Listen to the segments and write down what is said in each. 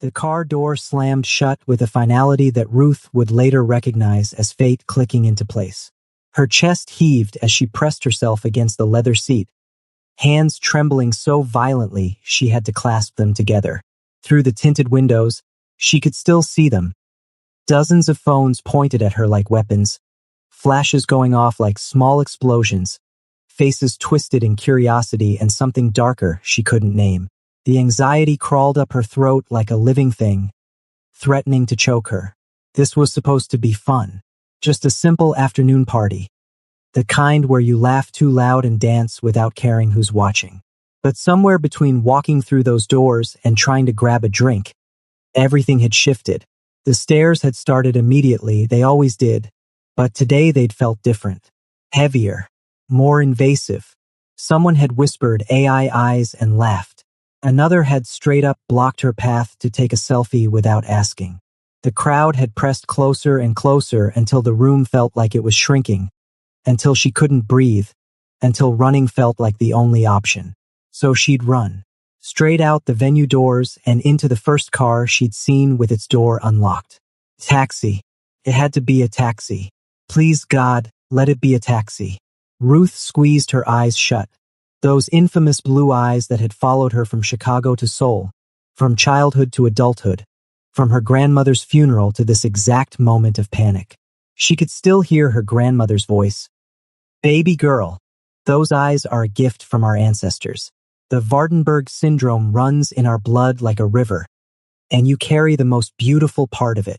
The car door slammed shut with a finality that Ruth would later recognize as fate clicking into place. Her chest heaved as she pressed herself against the leather seat, hands trembling so violently she had to clasp them together. Through the tinted windows, she could still see them. Dozens of phones pointed at her like weapons, flashes going off like small explosions, faces twisted in curiosity and something darker she couldn't name. The anxiety crawled up her throat like a living thing, threatening to choke her. This was supposed to be fun. Just a simple afternoon party. The kind where you laugh too loud and dance without caring who's watching. But somewhere between walking through those doors and trying to grab a drink, everything had shifted. The stares had started immediately, they always did. But today they'd felt different. Heavier. More invasive. Someone had whispered AI eyes and laughed. Another had straight up blocked her path to take a selfie without asking. The crowd had pressed closer and closer until the room felt like it was shrinking, until she couldn't breathe, until running felt like the only option. So she'd run. Straight out the venue doors and into the first car she'd seen with its door unlocked. Taxi. It had to be a taxi. Please God, let it be a taxi. Ruth squeezed her eyes shut. Those infamous blue eyes that had followed her from Chicago to Seoul, from childhood to adulthood, from her grandmother's funeral to this exact moment of panic. She could still hear her grandmother's voice. Baby girl, those eyes are a gift from our ancestors. The Vardenberg syndrome runs in our blood like a river, and you carry the most beautiful part of it.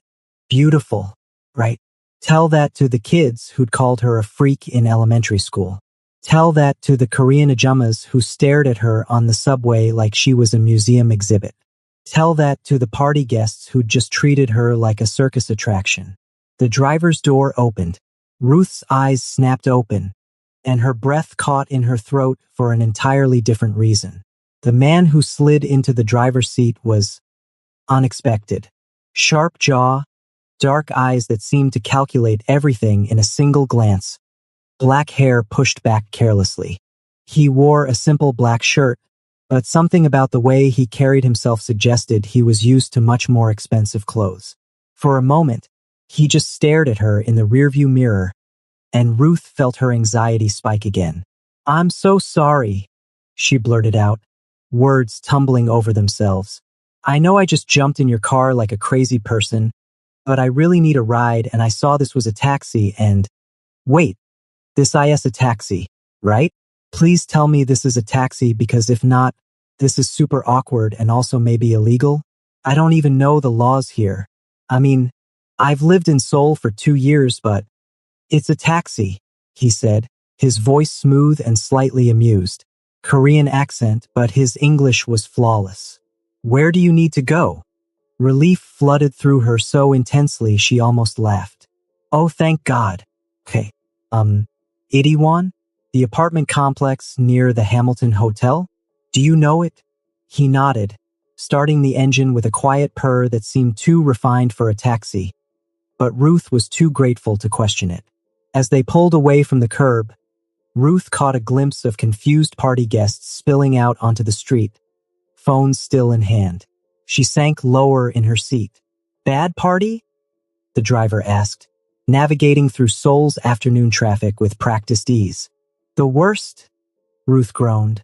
Beautiful, right? Tell that to the kids who'd called her a freak in elementary school. Tell that to the Korean ajumas who stared at her on the subway like she was a museum exhibit. Tell that to the party guests who'd just treated her like a circus attraction. The driver's door opened. Ruth's eyes snapped open, and her breath caught in her throat for an entirely different reason. The man who slid into the driver's seat was unexpected. Sharp jaw, dark eyes that seemed to calculate everything in a single glance. Black hair pushed back carelessly. He wore a simple black shirt, but something about the way he carried himself suggested he was used to much more expensive clothes. For a moment, he just stared at her in the rearview mirror, and Ruth felt her anxiety spike again. I'm so sorry, she blurted out, words tumbling over themselves. I know I just jumped in your car like a crazy person, but I really need a ride and I saw this was a taxi and… Wait, this is a taxi, right? Please tell me this is a taxi because if not, this is super awkward and also maybe illegal. I don't even know the laws here. I mean, I've lived in Seoul for 2 years, but… It's a taxi, he said, his voice smooth and slightly amused. Korean accent, but his English was flawless. Where do you need to go? Relief flooded through her so intensely she almost laughed. Oh, thank God. Okay. Itaewon? The apartment complex near the Hamilton Hotel? Do you know it? He nodded, starting the engine with a quiet purr that seemed too refined for a taxi. But Ruth was too grateful to question it. As they pulled away from the curb, Ruth caught a glimpse of confused party guests spilling out onto the street, phones still in hand. She sank lower in her seat. Bad party? The driver asked, navigating through Seoul's afternoon traffic with practiced ease. The worst? Ruth groaned,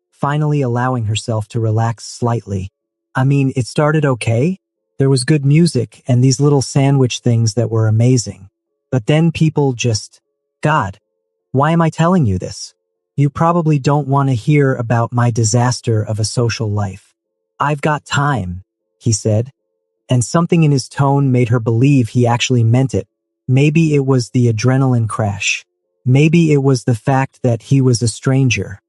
finally allowing herself to relax slightly. I mean, it started okay. There was good music and these little sandwich things that were amazing. But then people just… God, why am I telling you this? You probably don't want to hear about my disaster of a social life. I've got time, he said, and something in his tone made her believe he actually meant it. Maybe it was the adrenaline crash. Maybe it was the fact that he was a stranger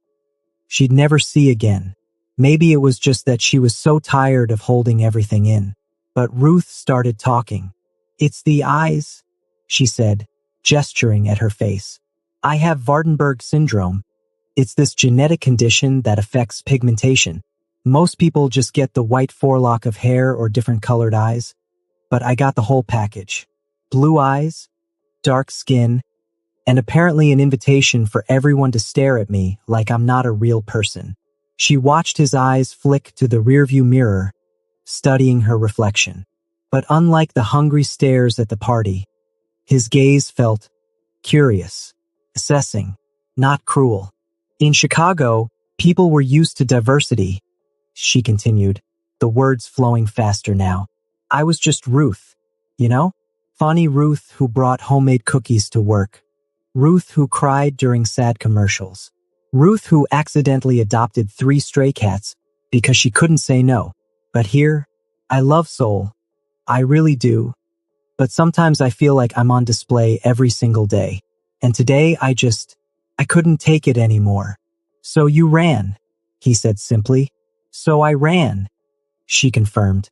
she'd never see again. Maybe it was just that she was so tired of holding everything in. But Ruth started talking. It's the eyes, she said, gesturing at her face. I have Vardenberg syndrome. It's this genetic condition that affects pigmentation. Most people just get the white forelock of hair or different colored eyes, but I got the whole package. Blue eyes, dark skin, and apparently an invitation for everyone to stare at me like I'm not a real person. She watched his eyes flick to the rearview mirror, studying her reflection. But unlike the hungry stares at the party, his gaze felt curious, assessing, not cruel. In Chicago, people were used to diversity, she continued, the words flowing faster now. I was just Ruth, you know? Funny Ruth who brought homemade cookies to work. Ruth who cried during sad commercials. Ruth who accidentally adopted 3 stray cats because she couldn't say no. But here, I love soul. I really do. But sometimes I feel like I'm on display every single day. And today I couldn't take it anymore. So you ran, he said simply. So I ran, she confirmed,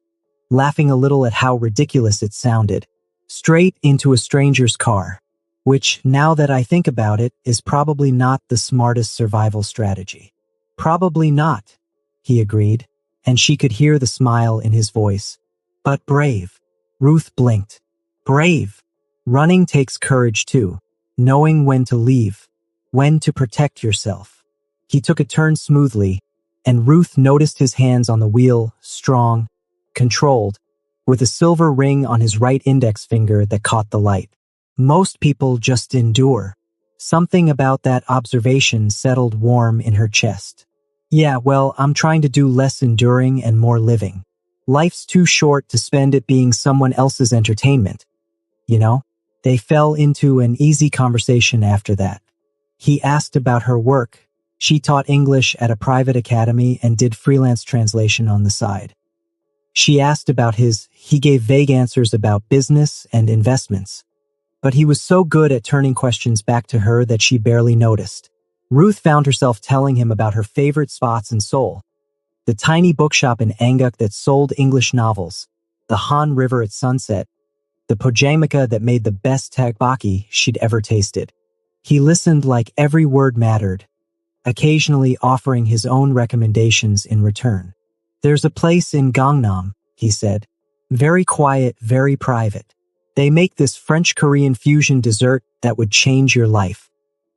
laughing a little at how ridiculous it sounded. Straight into a stranger's car. Which, now that I think about it, is probably not the smartest survival strategy. Probably not, he agreed, and she could hear the smile in his voice. But brave. Ruth blinked. Brave. Running takes courage too, knowing when to leave, when to protect yourself. He took a turn smoothly, and Ruth noticed his hands on the wheel, strong, controlled, with a silver ring on his right index finger that caught the light. Most people just endure. Something about that observation settled warm in her chest. Yeah, well, I'm trying to do less enduring and more living. Life's too short to spend it being someone else's entertainment. You know? They fell into an easy conversation after that. He asked about her work. She taught English at a private academy and did freelance translation on the side. She asked about he gave vague answers about business and investments. But he was so good at turning questions back to her that she barely noticed. Ruth found herself telling him about her favorite spots in Seoul. The tiny bookshop in Anguk that sold English novels, the Han River at sunset, the pojamika that made the best tteokbokki she'd ever tasted. He listened like every word mattered, occasionally offering his own recommendations in return. There's a place in Gangnam, he said. Very quiet, very private. They make this French-Korean fusion dessert that would change your life.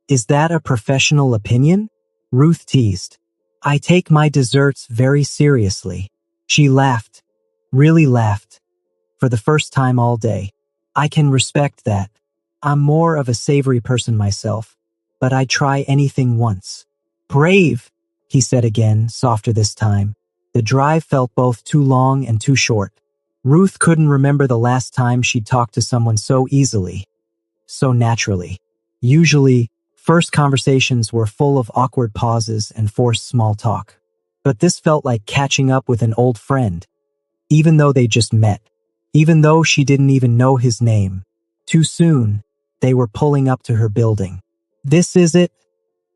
Is that a professional opinion? Ruth teased. I take my desserts very seriously. She laughed. Really laughed. For the first time all day. I can respect that. I'm more of a savory person myself, but I'd try anything once. Brave, he said again, softer this time. The drive felt both too long and too short. Ruth couldn't remember the last time she'd talked to someone so easily, so naturally. Usually, first conversations were full of awkward pauses and forced small talk. But this felt like catching up with an old friend, even though they just met, even though she didn't even know his name. Too soon, they were pulling up to her building. This is it,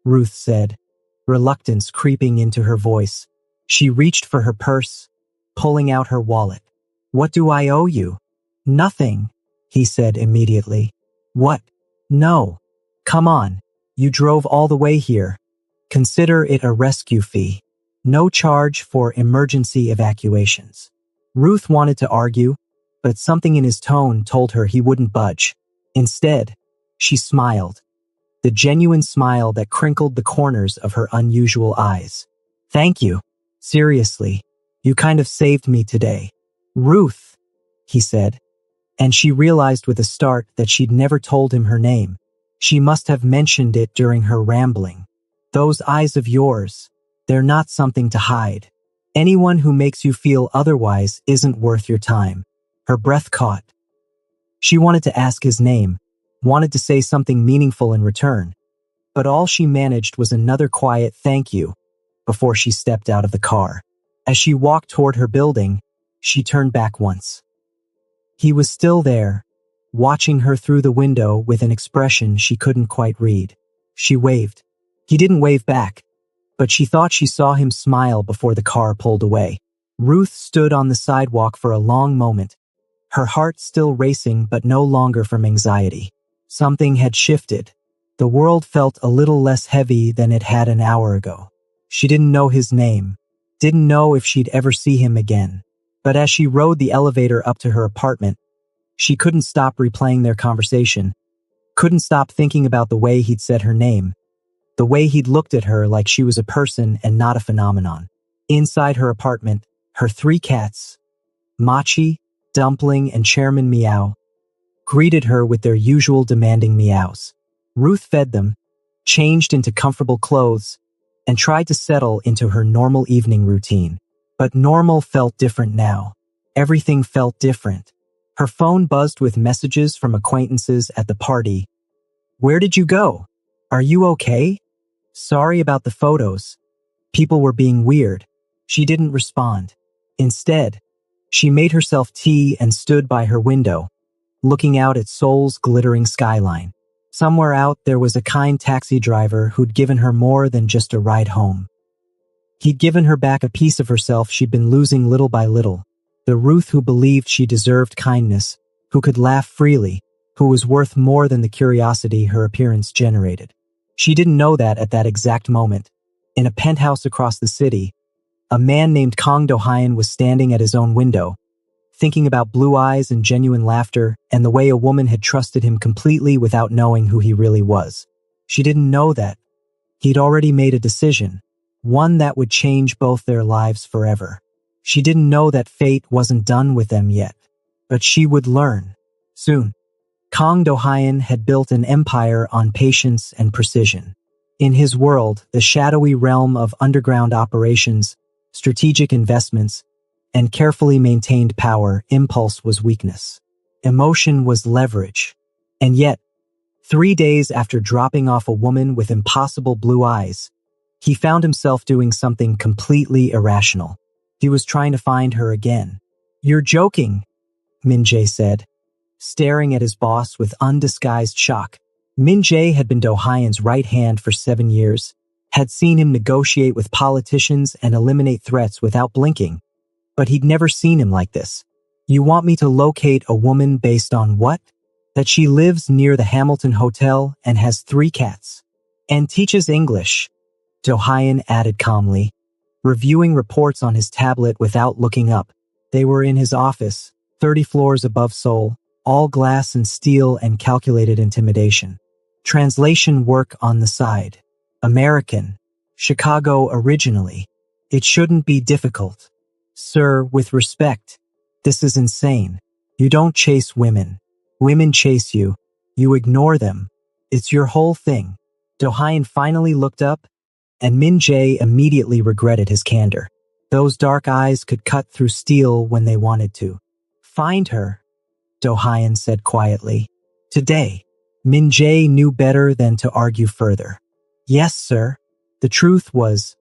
Ruth said, reluctance creeping into her voice. She reached for her purse, pulling out her wallet. What do I owe you? Nothing, he said immediately. What? No. Come on. You drove all the way here. Consider it a rescue fee. No charge for emergency evacuations. Ruth wanted to argue, but something in his tone told her he wouldn't budge. Instead, she smiled. The genuine smile that crinkled the corners of her unusual eyes. Thank you. Seriously, you kind of saved me today. Ruth, he said, and she realized with a start that she'd never told him her name. She must have mentioned it during her rambling. Those eyes of yours, they're not something to hide. Anyone who makes you feel otherwise isn't worth your time. Her breath caught. She wanted to ask his name, wanted to say something meaningful in return, but all she managed was another quiet thank you before she stepped out of the car. As she walked toward her building, she turned back once. He was still there, watching her through the window with an expression she couldn't quite read. She waved. He didn't wave back, but she thought she saw him smile before the car pulled away. Ruth stood on the sidewalk for a long moment, her heart still racing but no longer from anxiety. Something had shifted. The world felt a little less heavy than it had an hour ago. She didn't know his name, didn't know if she'd ever see him again. But as she rode the elevator up to her apartment, she couldn't stop replaying their conversation, couldn't stop thinking about the way he'd said her name, the way he'd looked at her like she was a person and not a phenomenon. Inside her apartment, her 3 cats, Machi, Dumpling, and Chairman Meow greeted her with their usual demanding meows. Ruth fed them, changed into comfortable clothes, and tried to settle into her normal evening routine. But normal felt different now. Everything felt different. Her phone buzzed with messages from acquaintances at the party. "Where did you go? Are you okay? Sorry about the photos." People were being weird. She didn't respond. Instead, she made herself tea and stood by her window, looking out at Seoul's glittering skyline. Somewhere out there was a kind taxi driver who'd given her more than just a ride home. He'd given her back a piece of herself she'd been losing little by little. The Ruth who believed she deserved kindness, who could laugh freely, who was worth more than the curiosity her appearance generated. She didn't know that at that exact moment. In a penthouse across the city, a man named Kang Do-hyun was standing at his own window, thinking about blue eyes and genuine laughter and the way a woman had trusted him completely without knowing who he really was. She didn't know that he'd already made a decision, one that would change both their lives forever. She didn't know that fate wasn't done with them yet, but she would learn soon. Kang Do-hyun had built an empire on patience and precision. In his world, the shadowy realm of underground operations, strategic investments, and carefully maintained power, impulse was weakness. Emotion was leverage. And yet, 3 days after dropping off a woman with impossible blue eyes, he found himself doing something completely irrational. He was trying to find her again. "You're joking," Min-jae said, staring at his boss with undisguised shock. Min-jae had been Do-hyun's right hand for 7 years, had seen him negotiate with politicians and eliminate threats without blinking. But he'd never seen him like this. "You want me to locate a woman based on what? That she lives near the Hamilton Hotel and has 3 cats. And teaches English," Do-hyun added calmly, reviewing reports on his tablet without looking up. They were in his office, 30 floors above Seoul, all glass and steel and calculated intimidation. Translation work on the side. American. Chicago originally. "It shouldn't be difficult. Sir, with respect, this is insane. You don't chase women. Women chase you. You ignore them. It's your whole thing." Do-hyun finally looked up, and Min-jae immediately regretted his candor. Those dark eyes could cut through steel when they wanted to. "Find her," Do-hyun said quietly. "Today." Min-jae knew better than to argue further. "Yes, sir." The truth was,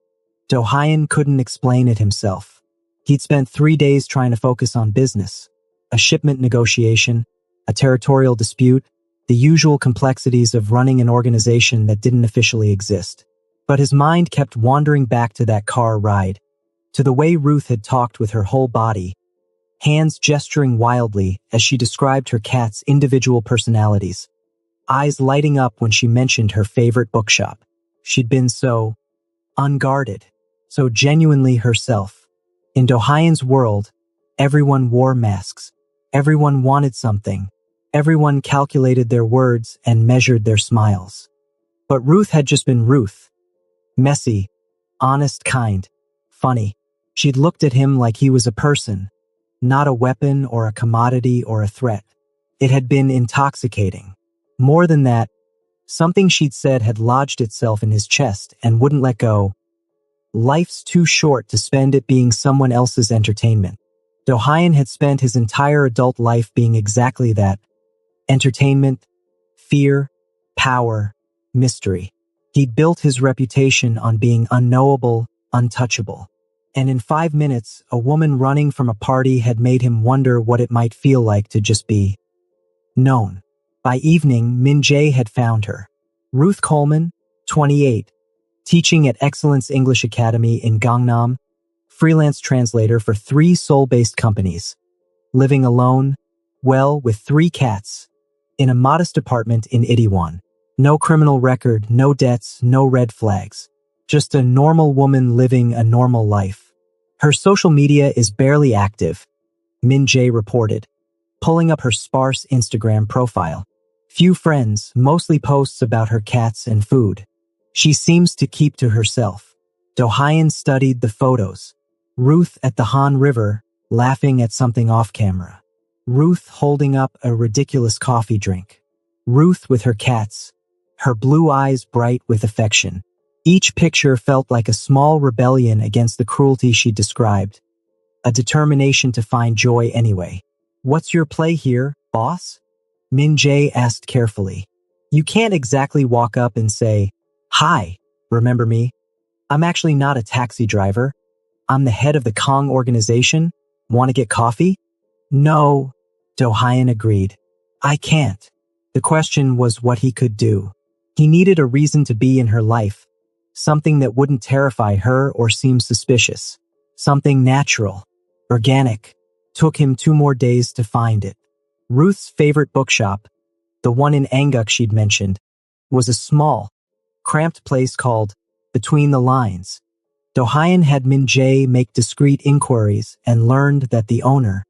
Do-hyun couldn't explain it himself. He'd spent 3 days trying to focus on business, a shipment negotiation, a territorial dispute, the usual complexities of running an organization that didn't officially exist. But his mind kept wandering back to that car ride, to the way Ruth had talked with her whole body, hands gesturing wildly as she described her cat's individual personalities, eyes lighting up when she mentioned her favorite bookshop. She'd been so unguarded, so genuinely herself. In Do-hyun's world, everyone wore masks. Everyone wanted something. Everyone calculated their words and measured their smiles. But Ruth had just been Ruth. Messy, honest, kind, funny. She'd looked at him like he was a person, not a weapon or a commodity or a threat. It had been intoxicating. More than that, something she'd said had lodged itself in his chest and wouldn't let go. Life's too short to spend it being someone else's entertainment. Do-hyun had spent his entire adult life being exactly that. Entertainment, fear, power, mystery. He'd built his reputation on being unknowable, untouchable. And in 5 minutes, a woman running from a party had made him wonder what it might feel like to just be known. By evening, Min-jae had found her. Ruth Coleman, 28, teaching at Excellence English Academy in Gangnam, freelance translator for 3 Seoul-based companies, living alone, well, with 3 cats, in a modest apartment in Itaewon. No criminal record, no debts, no red flags. Just a normal woman living a normal life. Her social media is barely active, Min-jae reported, pulling up her sparse Instagram profile. Few friends, mostly posts about her cats and food. She seems to keep to herself. Do-hyun studied the photos. Ruth at the Han River, laughing at something off camera. Ruth holding up a ridiculous coffee drink. Ruth with her cats, her blue eyes bright with affection. Each picture felt like a small rebellion against the cruelty she described, a determination to find joy anyway. "What's your play here, boss?" Min Jae asked carefully. "You can't exactly walk up and say, 'Hi, remember me? I'm actually not a taxi driver. I'm the head of the Kong organization. Want to get coffee?" "No," Do-hyun agreed. "I can't." The question was what he could do. He needed a reason to be in her life, something that wouldn't terrify her or seem suspicious, something natural, organic. Took him 2 more days to find it. Ruth's favorite bookshop, the one in Anguk she'd mentioned, was a small, cramped place called Between the Lines. Do-hyun had Min Jae make discreet inquiries and learned that the owner,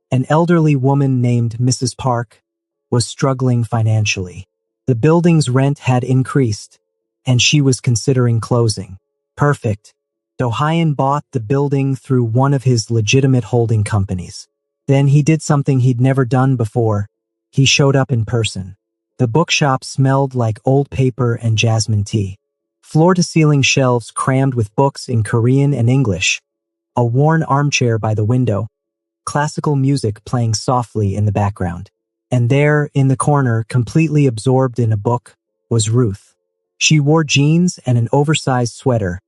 an elderly woman named Mrs. Park, was struggling financially. The building's rent had increased, and she was considering closing. Perfect. Do-hyun bought the building through one of his legitimate holding companies. Then he did something he'd never done before. He showed up in person. The bookshop smelled like old paper and jasmine tea. Floor-to-ceiling shelves crammed with books in Korean and English. A worn armchair by the window. Classical music playing softly in the background. And there, in the corner, completely absorbed in a book, was Ruth. She wore jeans and an oversized sweater,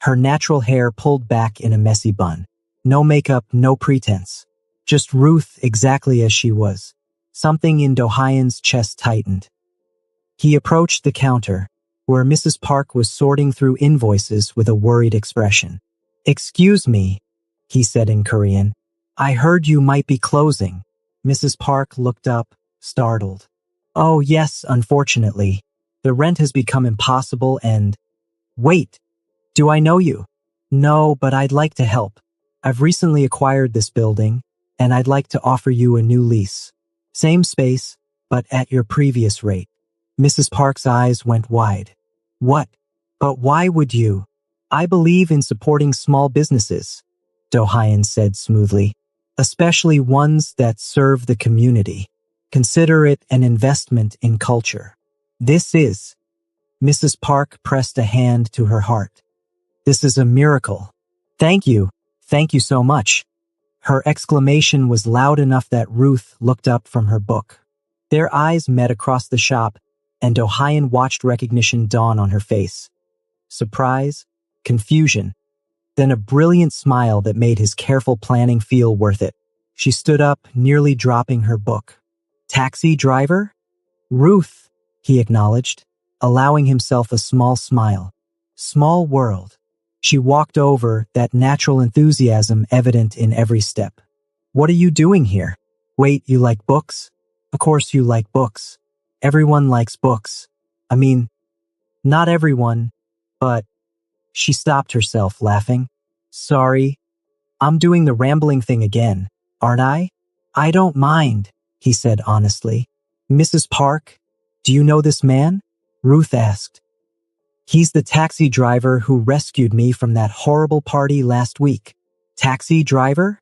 her natural hair pulled back in a messy bun. No makeup, no pretense. Just Ruth exactly as she was. Something in Do-hyun's chest tightened. He approached the counter, where Mrs. Park was sorting through invoices with a worried expression. "Excuse me," he said in Korean. "I heard you might be closing." Mrs. Park looked up, startled. "Oh yes, unfortunately. The rent has become impossible and—" "Wait, do I know you?" "No, but I'd like to help. I've recently acquired this building, and I'd like to offer you a new lease. Same space, but at your previous rate." Mrs. Park's eyes went wide. "What? But why would you?" "I believe in supporting small businesses," Do-hyun said smoothly, "especially ones that serve the community. Consider it an investment in culture." "This is—" Mrs. Park pressed a hand to her heart. "This is a miracle. Thank you so much." Her exclamation was loud enough that Ruth looked up from her book. Their eyes met across the shop, and Do-hyun watched recognition dawn on her face. Surprise, confusion, then a brilliant smile that made his careful planning feel worth it. She stood up, nearly dropping her book. "Taxi driver?" "Ruth," he acknowledged, allowing himself a small smile. "Small world." She walked over, that natural enthusiasm evident in every step. "What are you doing here?" "Wait, you like books?" "Of course you like books. Everyone likes books. I mean, not everyone, but—" She stopped herself, laughing. "Sorry, I'm doing the rambling thing again, aren't I?" "I don't mind," he said honestly. "Mrs. Park, do you know this man?" Ruth asked. "He's the taxi driver who rescued me from that horrible party last week." "Taxi driver?"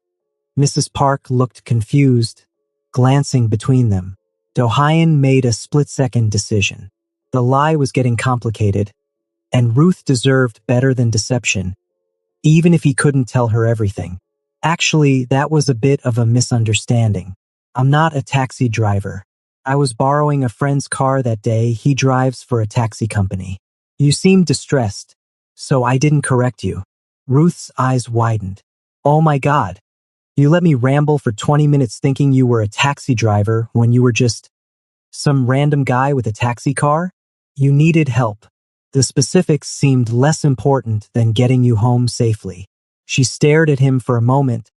Mrs. Park looked confused, glancing between them. Do-hyun made a split-second decision. The lie was getting complicated, and Ruth deserved better than deception, even if he couldn't tell her everything. "Actually, that was a bit of a misunderstanding. I'm not a taxi driver. I was borrowing a friend's car that day. He drives for a taxi company. You seemed distressed, so I didn't correct you." Ruth's eyes widened. "Oh my God. You let me ramble for 20 minutes thinking you were a taxi driver when you were just some random guy with a taxi car? You needed help. The specifics seemed less important than getting you home safely." She stared at him for a moment,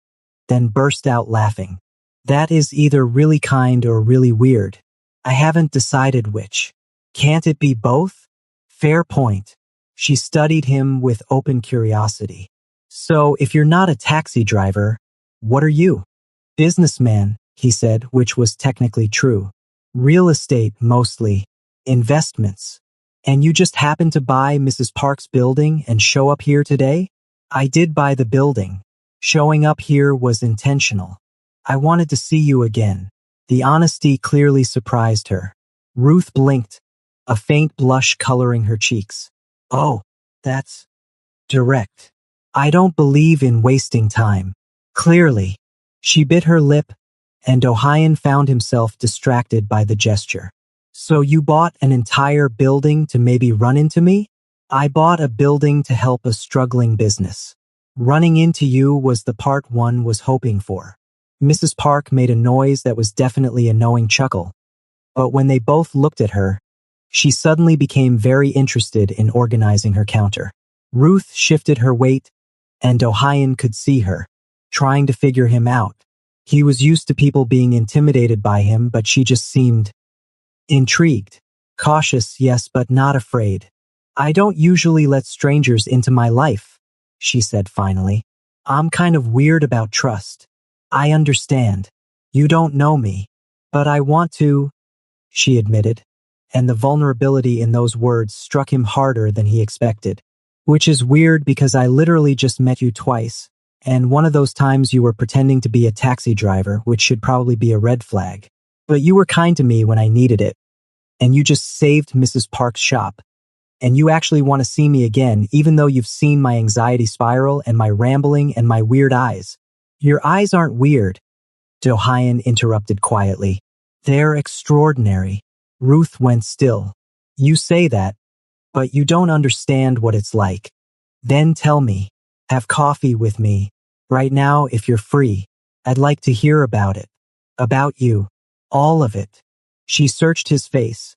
then burst out laughing. "That is either really kind or really weird. I haven't decided which. Can't it be both?" "Fair point." She studied him with open curiosity. "So, if you're not a taxi driver, what are you?" "Businessman," he said, which was technically true. "Real estate, mostly. Investments. And you just happened to buy Mrs. Park's building and show up here today?" "I did buy the building," Showing up here was intentional. I wanted to see you again. The honesty clearly surprised her. Ruth blinked, a faint blush coloring her cheeks. Oh, that's direct. I don't believe in wasting time. Clearly. She bit her lip, and Ohayon found himself distracted by the gesture. So you bought an entire building to maybe run into me? I bought a building to help a struggling business. Running into you was the part one was hoping for. Mrs. Park made a noise that was definitely a knowing chuckle. But when they both looked at her, she suddenly became very interested in organizing her counter. Ruth shifted her weight, and Ohayon could see her, trying to figure him out. He was used to people being intimidated by him, but she just seemed intrigued. Cautious, yes, but not afraid. I don't usually let strangers into my life, she said finally. I'm kind of weird about trust. I understand. You don't know me. But I want to, she admitted, and the vulnerability in those words struck him harder than he expected. Which is weird because I literally just met you twice, and one of those times you were pretending to be a taxi driver, which should probably be a red flag. But you were kind to me when I needed it, and you just saved Mrs. Park's shop. And you actually want to see me again, even though you've seen my anxiety spiral and my rambling and my weird eyes. Your eyes aren't weird, Ohayon interrupted quietly. They're extraordinary. Ruth went still. You say that, but you don't understand what it's like. Then tell me. Have coffee with me. Right now, if you're free. I'd like to hear about it. About you. All of it. She searched his face,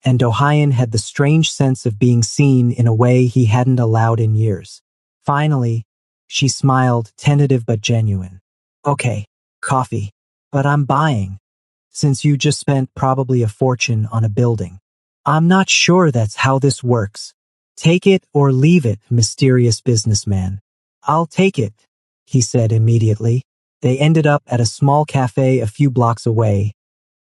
and Ohayon had the strange sense of being seen in a way he hadn't allowed in years. Finally, she smiled, tentative but genuine. Okay, coffee. But I'm buying. Since you just spent probably a fortune on a building. I'm not sure that's how this works. Take it or leave it, mysterious businessman. I'll take it, he said immediately. They ended up at a small cafe a few blocks away,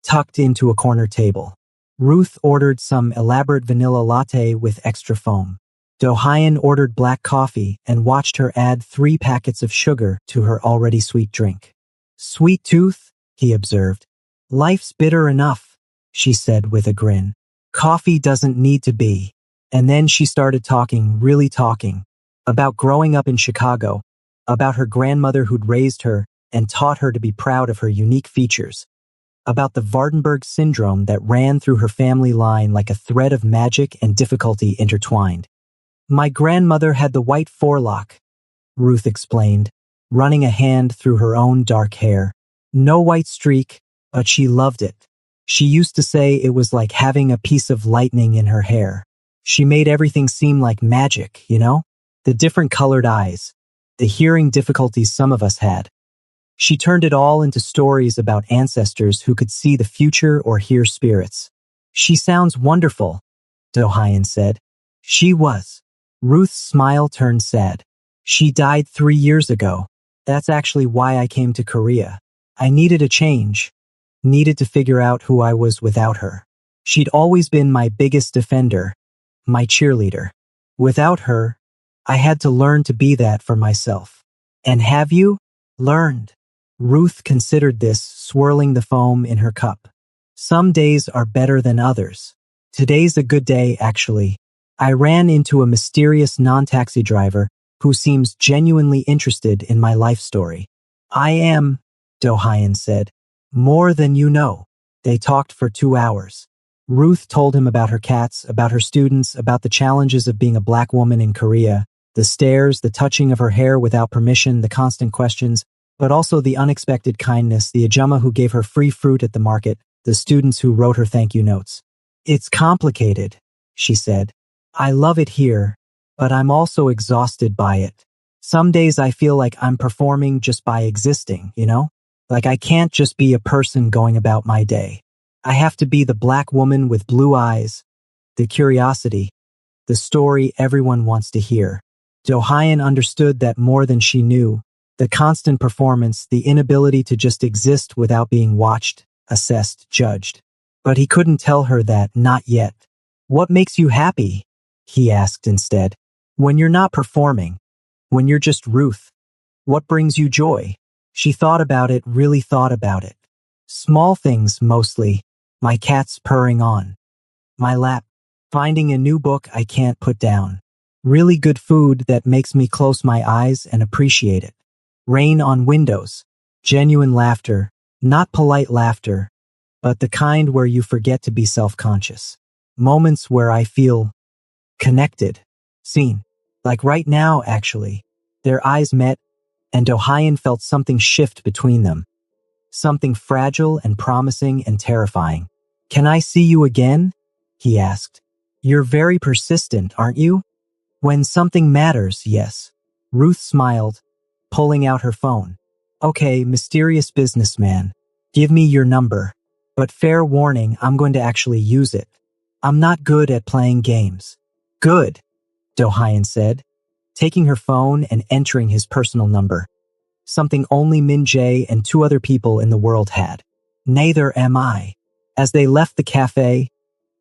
tucked into a corner table. Ruth ordered some elaborate vanilla latte with extra foam. Ohayon ordered black coffee and watched her add 3 packets of sugar to her already sweet drink. Sweet tooth, he observed. Life's bitter enough, she said with a grin. Coffee doesn't need to be. And then she started talking, really talking, about growing up in Chicago, about her grandmother who'd raised her and taught her to be proud of her unique features, about the Vardenberg syndrome that ran through her family line like a thread of magic and difficulty intertwined. My grandmother had the white forelock, Ruth explained, running a hand through her own dark hair. No white streak, but she loved it. She used to say it was like having a piece of lightning in her hair. She made everything seem like magic, you know? The different colored eyes, the hearing difficulties some of us had. She turned it all into stories about ancestors who could see the future or hear spirits. She sounds wonderful, Ohayon said. She was. Ruth's smile turned sad. She died 3 years ago. That's actually why I came to Korea. I needed a change. Needed to figure out who I was without her. She'd always been my biggest defender, my cheerleader. Without her, I had to learn to be that for myself. And have you? Learned. Ruth considered this, swirling the foam in her cup. Some days are better than others. Today's a good day, actually. I ran into a mysterious non-taxi driver who seems genuinely interested in my life story. I am, Ohayon said. More than you know. They talked for 2 hours. Ruth told him about her cats, about her students, about the challenges of being a black woman in Korea, the stares, the touching of her hair without permission, the constant questions, but also the unexpected kindness, the ajumma who gave her free fruit at the market, the students who wrote her thank you notes. It's complicated, she said. I love it here, but I'm also exhausted by it. Some days I feel like I'm performing just by existing, you know? Like I can't just be a person going about my day. I have to be the black woman with blue eyes, the curiosity, the story everyone wants to hear. Ohayon understood that more than she knew, the constant performance, the inability to just exist without being watched, assessed, judged. But he couldn't tell her that, not yet. What makes you happy? He asked instead. When you're not performing, when you're just Ruth. What brings you joy? She thought about it, really thought about it. Small things, mostly. My cat's purring on my lap. Finding a new book I can't put down. Really good food that makes me close my eyes and appreciate it. Rain on windows. Genuine laughter. Not polite laughter, but the kind where you forget to be self-conscious. Moments where I feel connected, seen. Like right now, actually. Their eyes met, and Do-hyun felt something shift between them. Something fragile and promising and terrifying. Can I see you again? He asked. You're very persistent, aren't you? When something matters, yes. Ruth smiled, pulling out her phone. Okay, mysterious businessman. Give me your number. But fair warning, I'm going to actually use it. I'm not good at playing games. Good, Do-hyun said, taking her phone and entering his personal number. Something only Min Jae and 2 other people in the world had. Neither am I. As they left the cafe,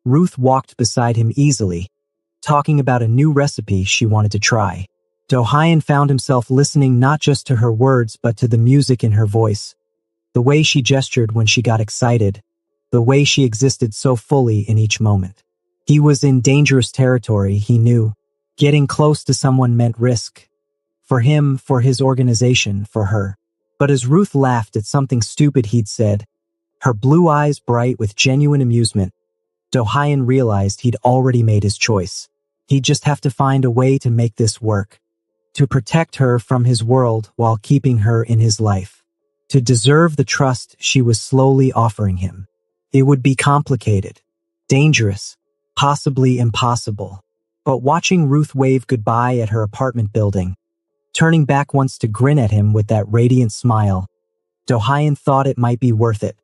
Ruth walked beside him easily, talking about a new recipe she wanted to try. Do-hyun found himself listening not just to her words but to the music in her voice, the way she gestured when she got excited, the way she existed so fully in each moment. He was in dangerous territory, he knew. Getting close to someone meant risk. For him, for his organization, for her. But as Ruth laughed at something stupid he'd said, her blue eyes bright with genuine amusement, Do-hyun realized he'd already made his choice. He'd just have to find a way to make this work. To protect her from his world while keeping her in his life. To deserve the trust she was slowly offering him. It would be complicated, dangerous, possibly impossible. But watching Ruth wave goodbye at her apartment building, turning back once to grin at him with that radiant smile, Do-hyun thought it might be worth it.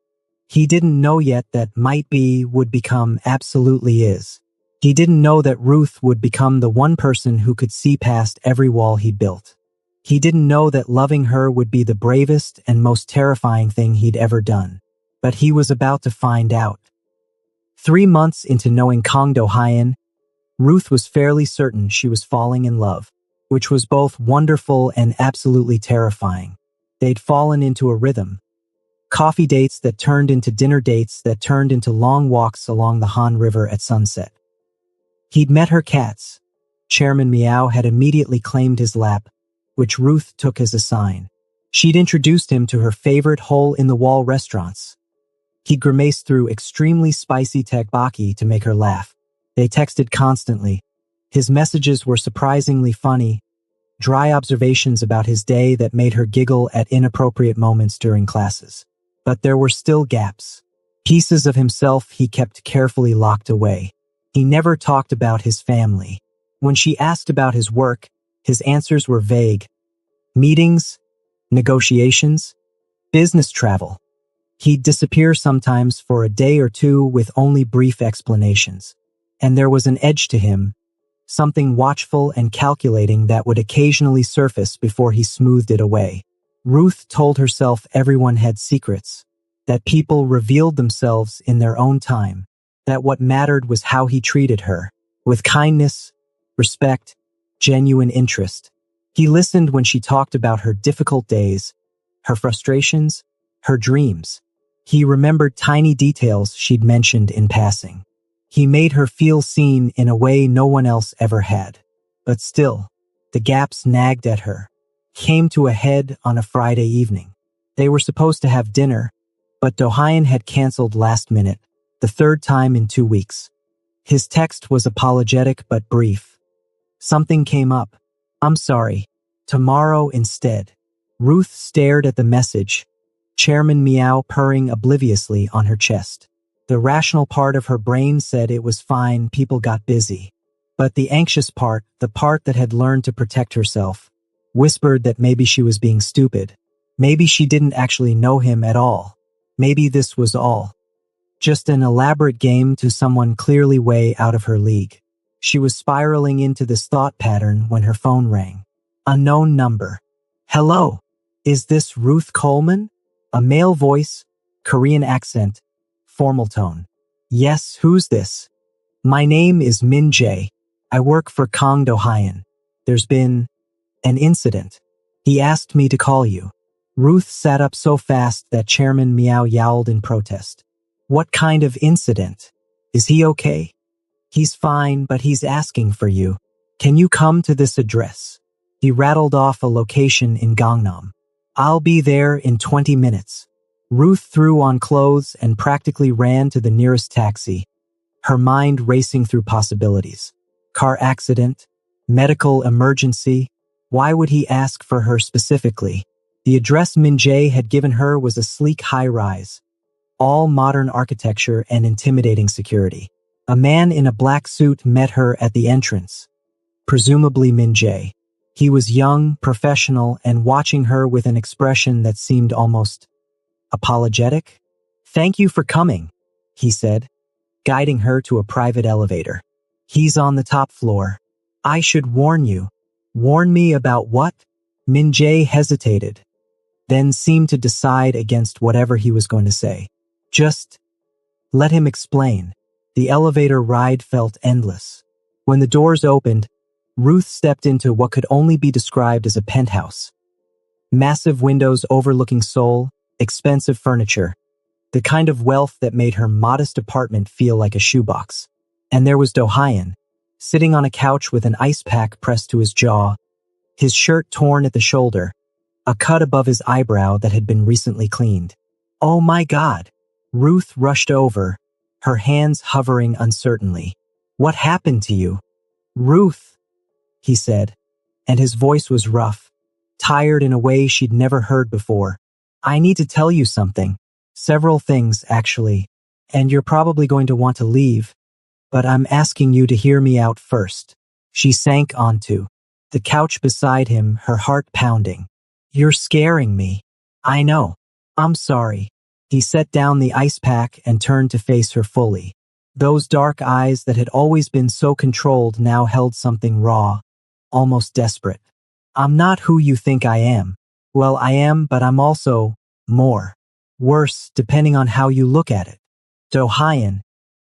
He didn't know yet that might be would become absolutely is. He didn't know that Ruth would become the one person who could see past every wall he built. He didn't know that loving her would be the bravest and most terrifying thing he'd ever done. But he was about to find out. 3 months into knowing Kang Do-hyun, Ruth was fairly certain she was falling in love, which was both wonderful and absolutely terrifying. They'd fallen into a rhythm. Coffee dates that turned into dinner dates that turned into long walks along the Han River at sunset. He'd met her cats. Chairman Meow had immediately claimed his lap, which Ruth took as a sign. She'd introduced him to her favorite hole-in-the-wall restaurants. He grimaced through extremely spicy tteokbokki to make her laugh. They texted constantly. His messages were surprisingly funny, dry observations about his day that made her giggle at inappropriate moments during classes. But there were still gaps. Pieces of himself he kept carefully locked away. He never talked about his family. When she asked about his work, his answers were vague. Meetings, negotiations, business travel. He'd disappear sometimes for a day or two with only brief explanations. And there was an edge to him, something watchful and calculating that would occasionally surface before he smoothed it away. Ruth told herself everyone had secrets, that people revealed themselves in their own time, that what mattered was how he treated her, with kindness, respect, genuine interest. He listened when she talked about her difficult days, her frustrations, her dreams. He remembered tiny details she'd mentioned in passing. He made her feel seen in a way no one else ever had. But still, the gaps nagged at her. Came to a head on a Friday evening. They were supposed to have dinner, but Do-hyun had canceled last minute, the 3rd time in 2 weeks. His text was apologetic but brief. Something came up. I'm sorry. Tomorrow instead. Ruth stared at the message, Chairman Meow purring obliviously on her chest. The rational part of her brain said it was fine, people got busy. But the anxious part, the part that had learned to protect herself, whispered that maybe she was being stupid. Maybe she didn't actually know him at all. Maybe this was all just an elaborate game to someone clearly way out of her league. She was spiraling into this thought pattern when her phone rang. Unknown number. Hello. Is this Ruth Coleman? A male voice, Korean accent, formal tone. Yes, who's this? My name is Min Jae. I work for Kang Do-hyun. There's been an incident. He asked me to call you. Ruth sat up so fast that Chairman Meow yowled in protest. What kind of incident? Is he okay? He's fine, but he's asking for you. Can you come to this address? He rattled off a location in Gangnam. I'll be there in 20 minutes. Ruth threw on clothes and practically ran to the nearest taxi, her mind racing through possibilities. Car accident? Medical emergency? Why would he ask for her specifically? The address Min Jae had given her was a sleek high-rise, all modern architecture and intimidating security. A man in a black suit met her at the entrance, presumably Min Jae. He was young, professional, and watching her with an expression that seemed almost apologetic. Thank you for coming, he said, guiding her to a private elevator. He's on the top floor. I should warn you. Warn me about what? Min Jae hesitated, then seemed to decide against whatever he was going to say. Just let him explain. The elevator ride felt endless. When the doors opened, Ruth stepped into what could only be described as a penthouse. Massive windows overlooking Seoul, expensive furniture, the kind of wealth that made her modest apartment feel like a shoebox. And there was Do Hyun, sitting on a couch with an ice pack pressed to his jaw, his shirt torn at the shoulder, a cut above his eyebrow that had been recently cleaned. Oh my God! Ruth rushed over, her hands hovering uncertainly. What happened to you? Ruth, he said, and his voice was rough, tired in a way she'd never heard before. I need to tell you something. Several things, actually, and you're probably going to want to leave, but I'm asking you to hear me out first. She sank onto the couch beside him, her heart pounding. You're scaring me. I know. I'm sorry. He set down the ice pack and turned to face her fully. Those dark eyes that had always been so controlled now held something raw, almost desperate. I'm not who you think I am. Well, I am, but I'm also more. Worse, depending on how you look at it. Do Hyun,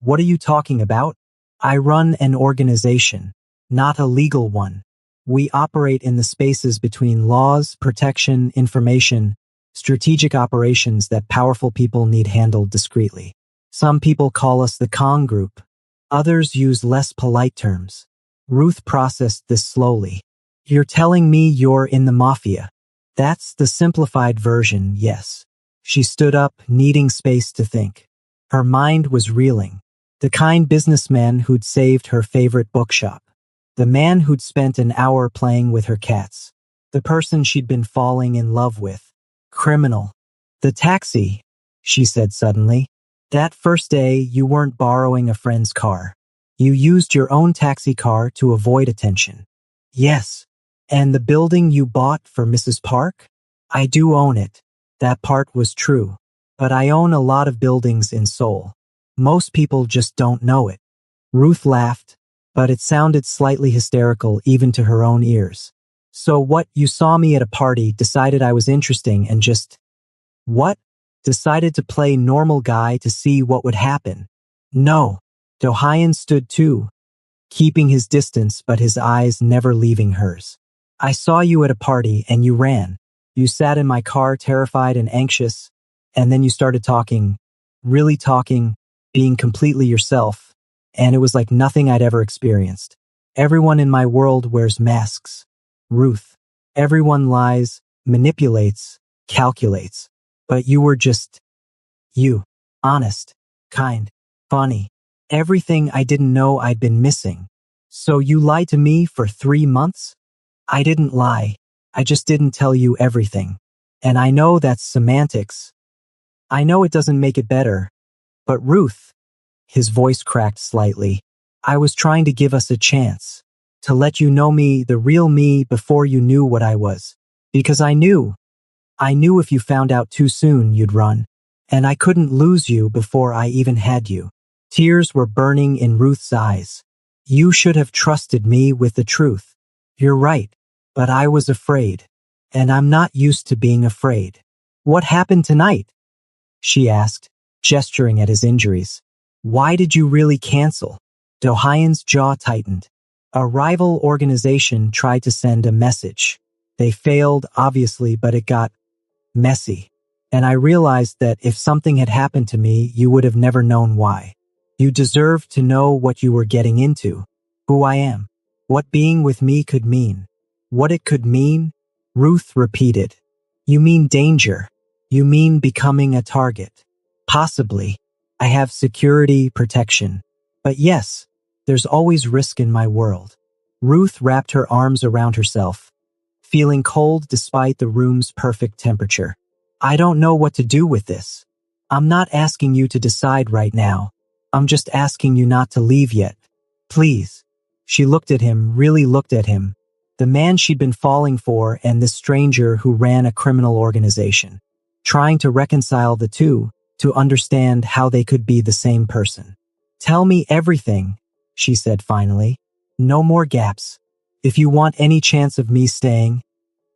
what are you talking about? I run an organization, not a legal one. We operate in the spaces between laws, protection, information, strategic operations that powerful people need handled discreetly. Some people call us the Kong Group. Others use less polite terms. Ruth processed this slowly. You're telling me you're in the Mafia. That's the simplified version, yes. She stood up, needing space to think. Her mind was reeling. The kind businessman who'd saved her favorite bookshop. The man who'd spent an hour playing with her cats. The person she'd been falling in love with. Criminal. The taxi, she said suddenly. That first day, you weren't borrowing a friend's car. You used your own taxi car to avoid attention. Yes. And the building you bought for Mrs. Park? I do own it. That part was true. But I own a lot of buildings in Seoul. Most people just don't know it. Ruth laughed, but it sounded slightly hysterical even to her own ears. So what, you saw me at a party, decided I was interesting and just... What? Decided to play normal guy to see what would happen. No. Do Hyun stood too, keeping his distance but his eyes never leaving hers. I saw you at a party and you ran. You sat in my car terrified and anxious, and then you started talking, really talking, being completely yourself, and it was like nothing I'd ever experienced. Everyone in my world wears masks. Ruth. Everyone lies, manipulates, calculates. But you were just you. Honest, kind, funny. Everything I didn't know I'd been missing. So you lied to me for 3 months? I didn't lie. I just didn't tell you everything. And I know that's semantics. I know it doesn't make it better. But Ruth, his voice cracked slightly, I was trying to give us a chance. To let you know me, the real me, before you knew what I was. Because I knew if you found out too soon, you'd run. And I couldn't lose you before I even had you. Tears were burning in Ruth's eyes. You should have trusted me with the truth. You're right. But I was afraid. And I'm not used to being afraid. What happened tonight? She asked, gesturing at his injuries. Why did you really cancel? Do Hyun's jaw tightened. A rival organization tried to send a message. They failed, obviously, but it got messy. And I realized that if something had happened to me, you would have never known why. You deserved to know what you were getting into, who I am, what being with me could mean. What it could mean? Ruth repeated. You mean danger. You mean becoming a target. Possibly. I have security, protection. But yes, there's always risk in my world. Ruth wrapped her arms around herself, feeling cold despite the room's perfect temperature. I don't know what to do with this. I'm not asking you to decide right now. I'm just asking you not to leave yet. Please. She looked at him, really looked at him. The man she'd been falling for and this stranger who ran a criminal organization. Trying to reconcile the two, to understand how they could be the same person. Tell me everything, she said finally. No more gaps. If you want any chance of me staying,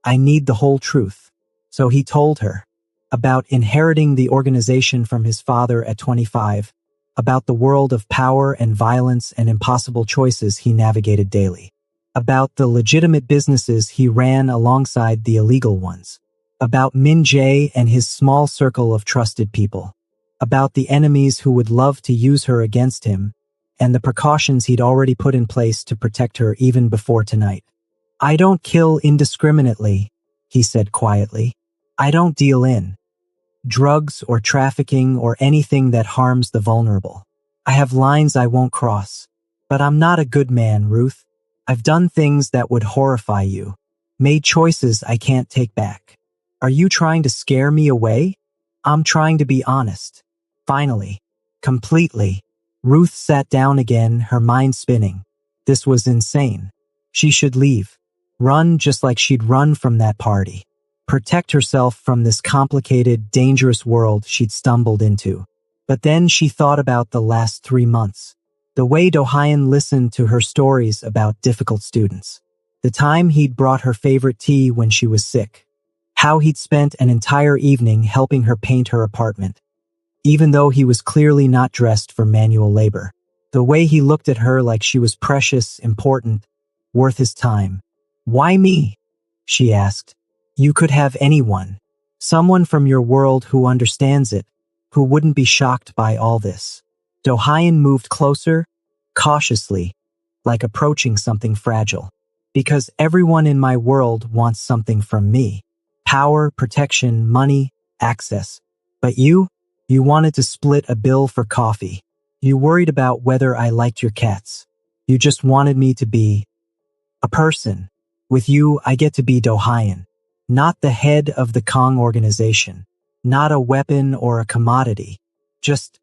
I need the whole truth. So he told her about inheriting the organization from his father at 25, about the world of power and violence and impossible choices he navigated daily, about the legitimate businesses he ran alongside the illegal ones, about Min Jae and his small circle of trusted people, about the enemies who would love to use her against him, and the precautions he'd already put in place to protect her even before tonight. I don't kill indiscriminately, he said quietly. I don't deal in drugs or trafficking or anything that harms the vulnerable. I have lines I won't cross. But I'm not a good man, Ruth. I've done things that would horrify you. Made choices I can't take back. Are you trying to scare me away? I'm trying to be honest. Finally. Completely. Ruth sat down again, her mind spinning. This was insane. She should leave. Run just like she'd run from that party. Protect herself from this complicated, dangerous world she'd stumbled into. But then she thought about the last 3 months. The way Do-hyun listened to her stories about difficult students. The time he'd brought her favorite tea when she was sick. How he'd spent an entire evening helping her paint her apartment. Even though he was clearly not dressed for manual labor. The way he looked at her like she was precious, important, worth his time. Why me? She asked. You could have anyone. Someone from your world who understands it, who wouldn't be shocked by all this. Do-hyun moved closer, cautiously, like approaching something fragile. Because everyone in my world wants something from me. Power, protection, money, access. But you wanted to split a bill for coffee. You worried about whether I liked your cats. You just wanted me to be a person. With you, I get to be Do-hyun. Not the head of the Kong organization. Not a weapon or a commodity. Just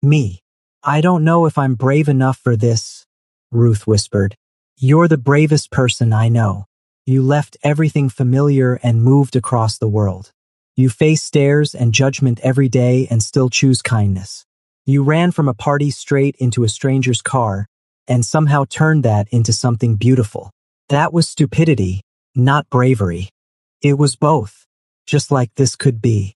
me. I don't know if I'm brave enough for this, Ruth whispered. You're the bravest person I know. You left everything familiar and moved across the world. You face stares and judgment every day and still choose kindness. You ran from a party straight into a stranger's car and somehow turned that into something beautiful. That was stupidity, not bravery. It was both, just like this could be.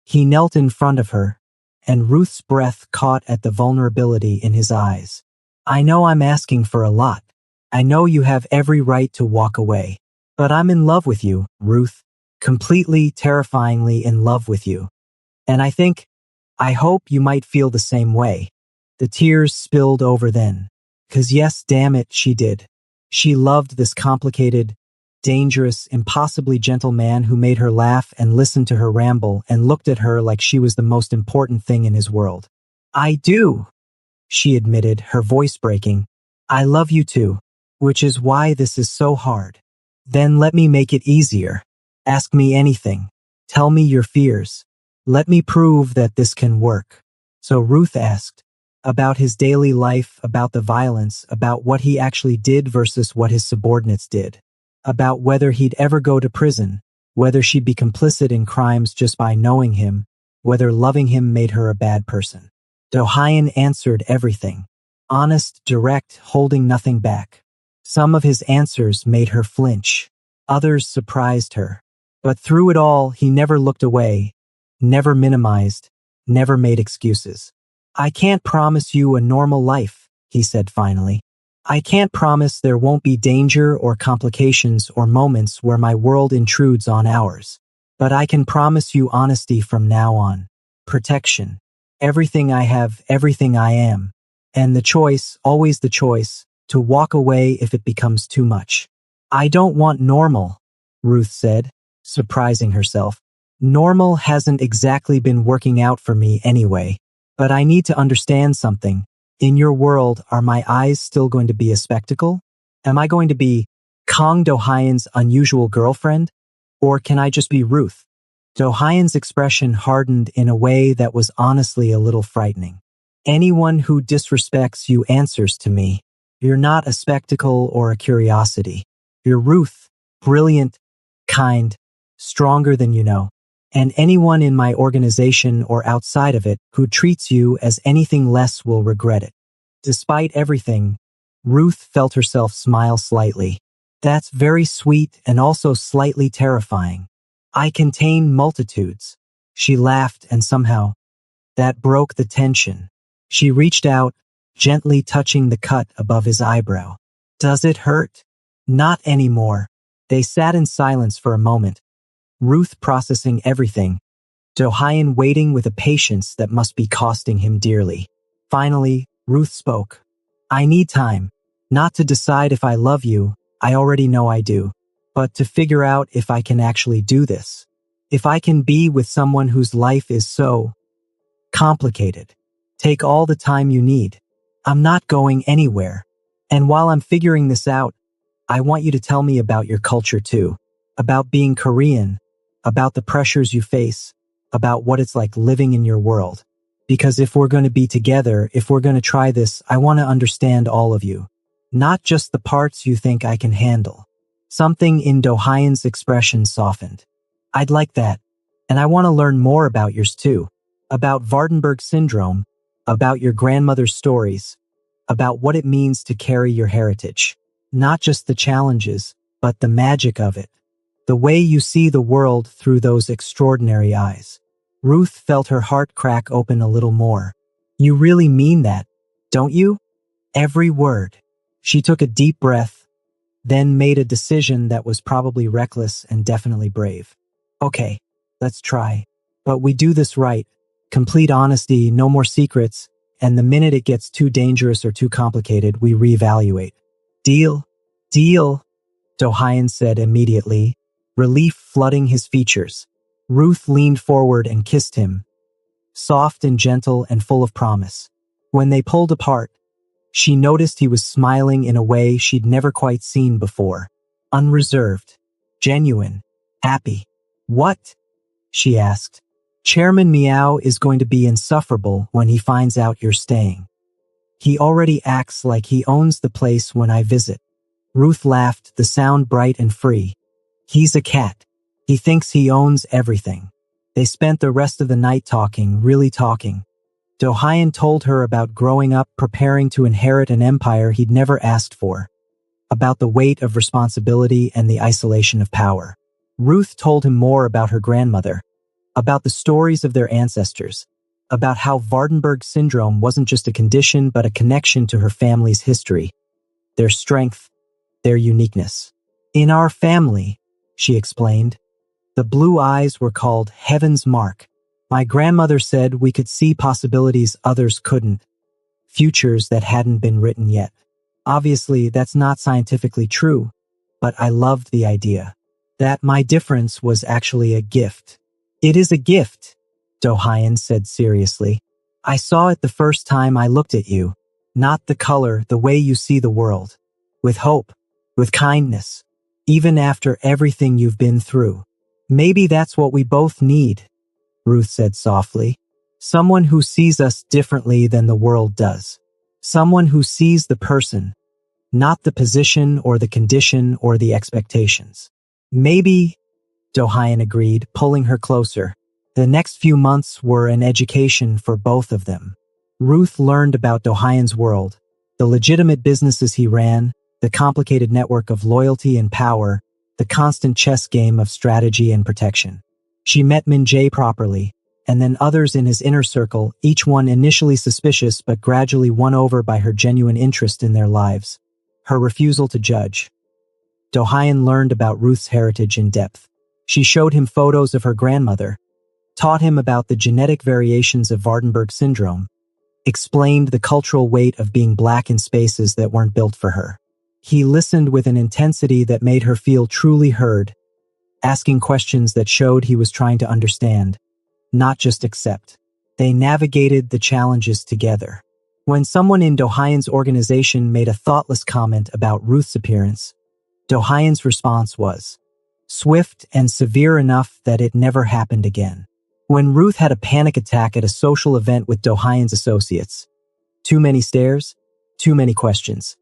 He knelt in front of her, and Ruth's breath caught at the vulnerability in his eyes. I know I'm asking for a lot. I know you have every right to walk away. But I'm in love with you, Ruth. Completely, terrifyingly in love with you. And I hope you might feel the same way. The tears spilled over then. 'Cause yes, damn it, she did. She loved this complicated, dangerous, impossibly gentle man who made her laugh and listened to her ramble and looked at her like she was the most important thing in his world. I do, she admitted, her voice breaking. I love you too, which is why this is so hard. Then let me make it easier. Ask me anything. Tell me your fears. Let me prove that this can work. So Ruth asked about his daily life, about the violence, about what he actually did versus what his subordinates did. About whether he'd ever go to prison, whether she'd be complicit in crimes just by knowing him, whether loving him made her a bad person. Do-hyun answered everything. Honest, direct, holding nothing back. Some of his answers made her flinch. Others surprised her. But through it all, he never looked away, never minimized, never made excuses. I can't promise you a normal life, he said finally. I can't promise there won't be danger or complications or moments where my world intrudes on ours. But I can promise you honesty from now on. Protection. Everything I have, everything I am. And the choice, always the choice, to walk away if it becomes too much. I don't want normal, Ruth said, surprising herself. Normal hasn't exactly been working out for me anyway. But I need to understand something. In your world, are my eyes still going to be a spectacle? Am I going to be Kang Do-hyun's unusual girlfriend? Or can I just be Ruth? Do-hyun's expression hardened in a way that was honestly a little frightening. Anyone who disrespects you answers to me. You're not a spectacle or a curiosity. You're Ruth, brilliant, kind, stronger than you know. And anyone in my organization or outside of it who treats you as anything less will regret it. Despite everything, Ruth felt herself smile slightly. That's very sweet and also slightly terrifying. I contain multitudes. She laughed and somehow, that broke the tension. She reached out, gently touching the cut above his eyebrow. Does it hurt? Not anymore. They sat in silence for a moment. Ruth processing everything, Do-hyun waiting with a patience that must be costing him dearly. Finally, Ruth spoke. I need time, not to decide if I love you, I already know I do, but to figure out if I can actually do this. If I can be with someone whose life is so complicated. Take all the time you need. I'm not going anywhere. And while I'm figuring this out, I want you to tell me about your culture too, about being Korean, about the pressures you face, about what it's like living in your world. Because if we're going to be together, if we're going to try this, I want to understand all of you. Not just the parts you think I can handle. Something in Do-hyun's expression softened. I'd like that. And I want to learn more about yours too. About Vardenberg syndrome, about your grandmother's stories, about what it means to carry your heritage. Not just the challenges, but the magic of it. The way you see the world through those extraordinary eyes. Ruth felt her heart crack open a little more. You really mean that, don't you? Every word. She took a deep breath, then made a decision that was probably reckless and definitely brave. Okay, let's try. But we do this right. Complete honesty, no more secrets, and the minute it gets too dangerous or too complicated, we reevaluate. Deal? Deal? Do-hyun said immediately, relief flooding his features. Ruth leaned forward and kissed him, soft and gentle and full of promise. When they pulled apart, she noticed he was smiling in a way she'd never quite seen before. Unreserved, genuine, happy. What? She asked. Chairman Meow is going to be insufferable when he finds out you're staying. He already acts like he owns the place when I visit. Ruth laughed, the sound bright and free. He's a cat. He thinks he owns everything. They spent the rest of the night talking, really talking. Do-hyun told her about growing up preparing to inherit an empire he'd never asked for, about the weight of responsibility and the isolation of power. Ruth told him more about her grandmother, about the stories of their ancestors, about how Vardenberg syndrome wasn't just a condition but a connection to her family's history, their strength, their uniqueness. In our family, she explained, the blue eyes were called Heaven's Mark. My grandmother said we could see possibilities others couldn't, futures that hadn't been written yet. Obviously, that's not scientifically true, but I loved the idea that my difference was actually a gift. It is a gift, Do-hyun said seriously. I saw it the first time I looked at you, not the color, the way you see the world, with hope, with kindness, even after everything you've been through. Maybe that's what we both need, Ruth said softly. Someone who sees us differently than the world does. Someone who sees the person, not the position or the condition or the expectations. Maybe, Do-hyun agreed, pulling her closer. The next few months were an education for both of them. Ruth learned about Do-hyun's world, the legitimate businesses he ran, the complicated network of loyalty and power, the constant chess game of strategy and protection. She met Min-jae properly, and then others in his inner circle, each one initially suspicious but gradually won over by her genuine interest in their lives. her refusal to judge. Do-hyun learned about Ruth's heritage in depth. She showed him photos of her grandmother, taught him about the genetic variations of Vardenberg syndrome, explained the cultural weight of being black in spaces that weren't built for her. He listened with an intensity that made her feel truly heard, asking questions that showed he was trying to understand, not just accept. They navigated the challenges together. When someone in Do-hyun's organization made a thoughtless comment about Ruth's appearance, Do-hyun's response was swift and severe enough that it never happened again. When Ruth had a panic attack at a social event with Do-hyun's associates, too many stares, too many questions.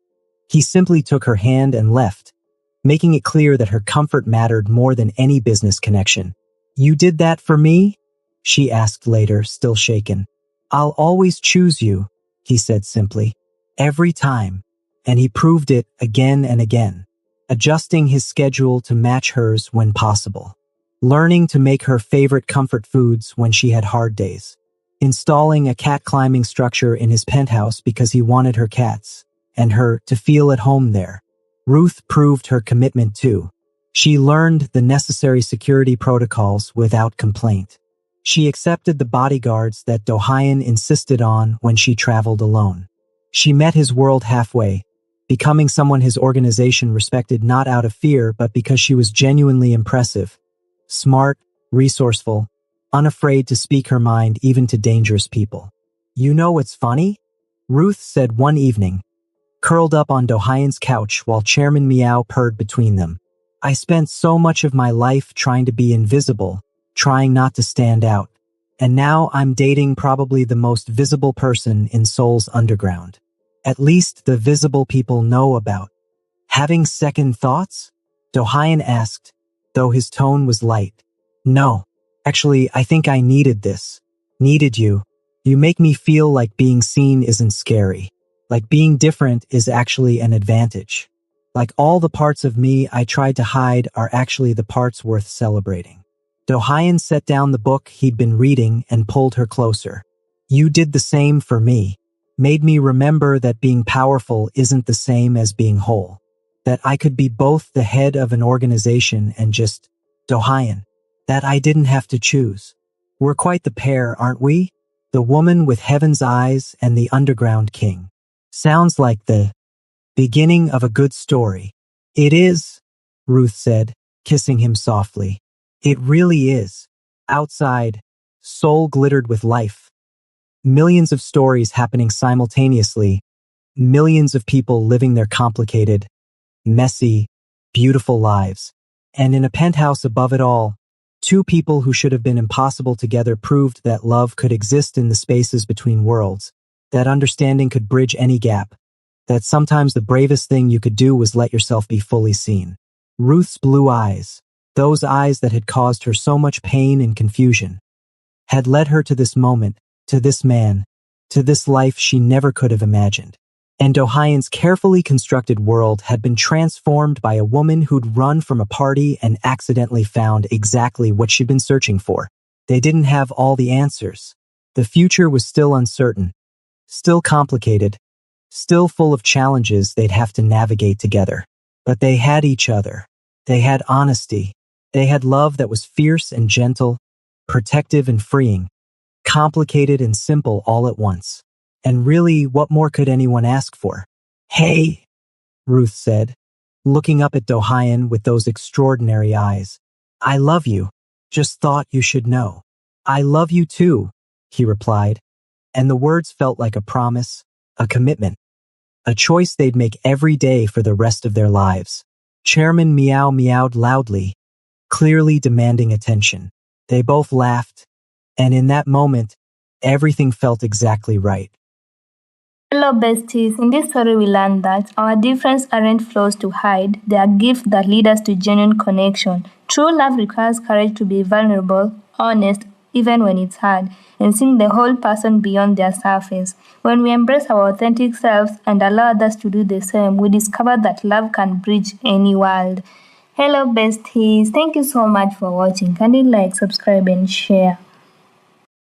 He simply took her hand and left, making it clear that her comfort mattered more than any business connection. "You did that for me?" she asked later, still shaken. "I'll always choose you," he said simply. Every time. And he proved it again and again, adjusting his schedule to match hers when possible, learning to make her favorite comfort foods when she had hard days, installing a cat climbing structure in his penthouse because he wanted her cats and her to feel at home there. Ruth proved her commitment too. She learned the necessary security protocols without complaint. She accepted the bodyguards that Do-hyun insisted on when she traveled alone. She met his world halfway, becoming someone his organization respected not out of fear but because she was genuinely impressive, smart, resourceful, unafraid to speak her mind even to dangerous people. "You know what's funny?" Ruth said one evening, curled up on Do-hyun's couch while Chairman Meow purred between them. "I spent so much of my life trying to be invisible, trying not to stand out. And now I'm dating probably the most visible person in Seoul's underground. At least the visible people know about." "Having second thoughts?" Do-hyun asked, though his tone was light. "No. Actually, I think I needed this. Needed you. You make me feel like being seen isn't scary. Like being different is actually an advantage. Like all the parts of me I tried to hide are actually the parts worth celebrating." Do-hyun set down the book he'd been reading and pulled her closer. "You did the same for me. Made me remember that being powerful isn't the same as being whole. That I could be both the head of an organization and just Do-hyun. That I didn't have to choose. We're quite the pair, aren't we? The woman with heaven's eyes and the underground king. Sounds like the beginning of a good story." "It is," Ruth said, kissing him softly. "It really is." Outside, Seoul glittered with life. Millions of stories happening simultaneously, millions of people living their complicated, messy, beautiful lives. And in a penthouse above it all, two people who should have been impossible together proved that love could exist in the spaces between worlds, that understanding could bridge any gap, that sometimes the bravest thing you could do was let yourself be fully seen. Ruth's blue eyes, those eyes that had caused her so much pain and confusion, had led her to this moment, to this man, to this life she never could have imagined. And Do-hyun's carefully constructed world had been transformed by a woman who'd run from a party and accidentally found exactly what she'd been searching for. They didn't have all the answers. The future was still uncertain, still complicated, still full of challenges they'd have to navigate together. But they had each other. They had honesty. They had love that was fierce and gentle, protective and freeing, complicated and simple all at once. And really, what more could anyone ask for? "Hey," Ruth said, looking up at Do-hyun with those extraordinary eyes. "I love you. Just thought you should know." "I love you too," he replied, and the words felt like a promise, a commitment, a choice they'd make every day for the rest of their lives. Chairman Meow meowed loudly, clearly demanding attention. They both laughed, and in that moment, everything felt exactly right. Hello besties, in this story we learned that our differences aren't flaws to hide, they are gifts that lead us to genuine connection. True love requires courage to be vulnerable, honest, even when it's hard, and seeing the whole person beyond their surface. When we embrace our authentic selves and allow others to do the same, we discover that love can bridge any world. Hello besties, thank you so much for watching. Can you like, subscribe and share?